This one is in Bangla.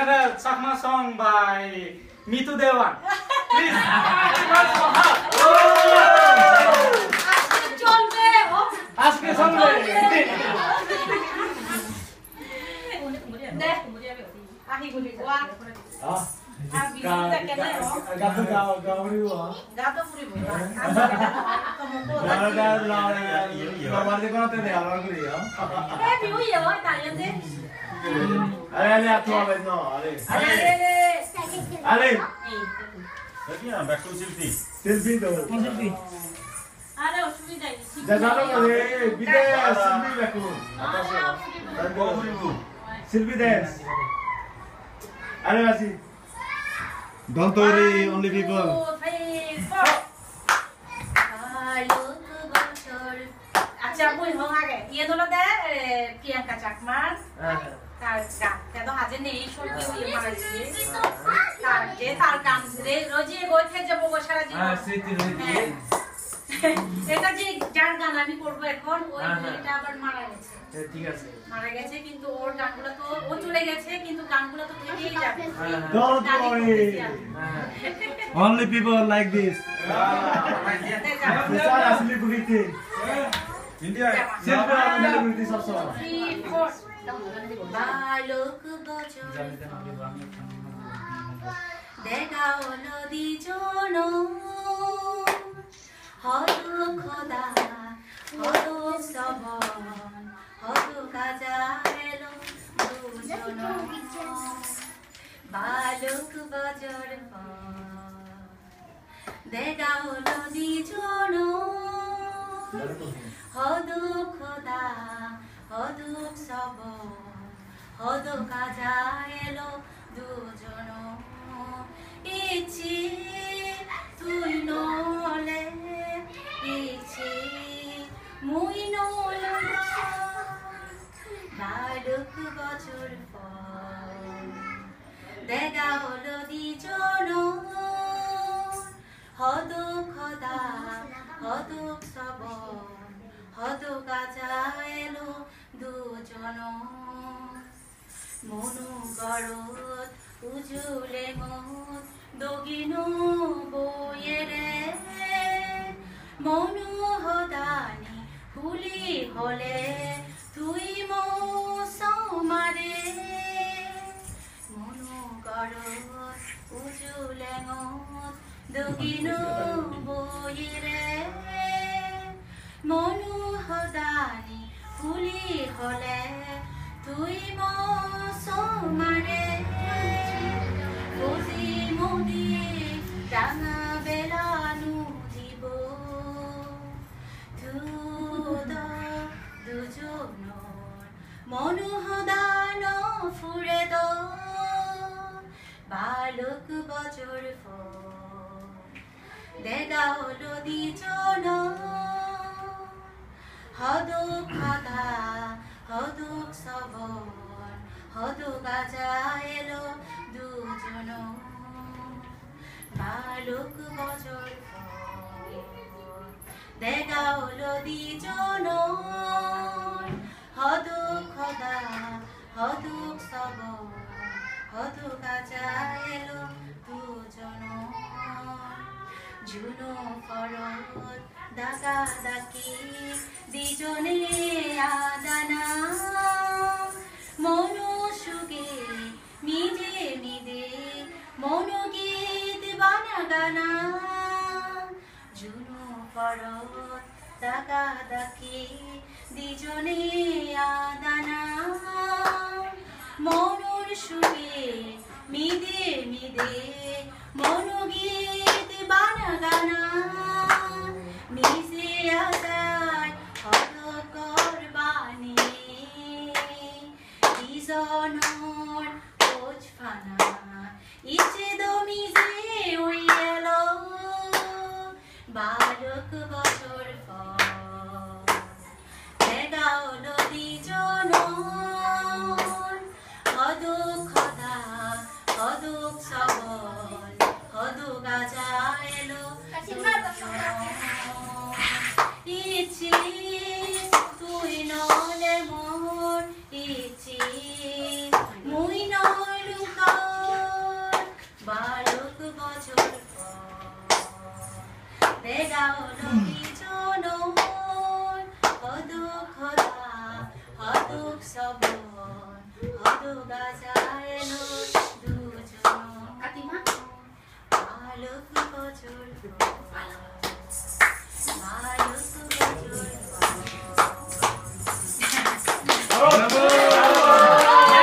sing a Sakma song by Mitu Dewan. Please. Ask me someday. Don't worry, only people. আচ্ছা বই হোক আগে ইয়ে দলে দে প্রিয়াঙ্কা চাকমার তার গান তো হাজে নেই সত্যি ইয়ে মারাছি তার যে তার গান রে রোজে গইতে যাব গো সারা জীবন হ্যাঁ স্মৃতি রইছে এটা যে যার গান আমি করব এখন ওই এটা আবার মারা গেছে ঠিক আছে মারা গেছে কিন্তু ওর গানগুলো তো ও চলে গেছে কিন্তু গানগুলো তো থেকেই যাবে Don't worry. Only people like this. This are celebrity. India. Celebrity also. বালক বছর দেখা হলো দিজন হলো খোদা হলো সবন হলো কাজা এলো দুজন বালক বছর দেখা হলো দিজন হলো খোদা হলো সবন হলো কাজা এলো দুজন ইচ্ছে তুই নলে ইচ্ছে মুই নল বালক বছর দেখা হলো দিজন হদু খোদা হদু সবন হদু কাজা এলো দুজন মনু গরত উজুলে মত দগিনু বইয়েরে মনু হদানি ফুলি হলে তুই মো সমারে মনু গরত উজুলে মত দগিনু বইয়েরে মনু হদানি ফুলি হলে তুই মো সমারে বুঝি মুদি রাঙা বেলানু দিব দুজন মনোহদান ফুরে দ বালক বছর দেখা হলো দিজন হদুক খাদা হদুক সবন হদুক গাজা এলো দুজন বালক বছর দেখা হলো দিজন হদুক খোদা হদুক সবন হদুক গাজা এলো দুজন ঝুনো ফরত দাগা দাকি দিজনে আদানা মনো সুগে মিদে মিদে মনো গীত বানা গানা ঝুনো ফরত দাগা দাকি দিজনে আদানা মনোর সুগে মিদে মিদে মনো গীত বানা গানা মিশে আসায় হত করবানি ইজনর কোচ ফানা ইচ্ছে দমিজে ওই এলো বালক বছর দেখা হলো দিজন হদুক খোদা হদুক সবন হদু গাজা এলো ইচ্ছি তুই নলে মোর ইচ্ছি মুই নলুকা দাও নবী জনম হদু খোদা হদু সবন হদু গাজা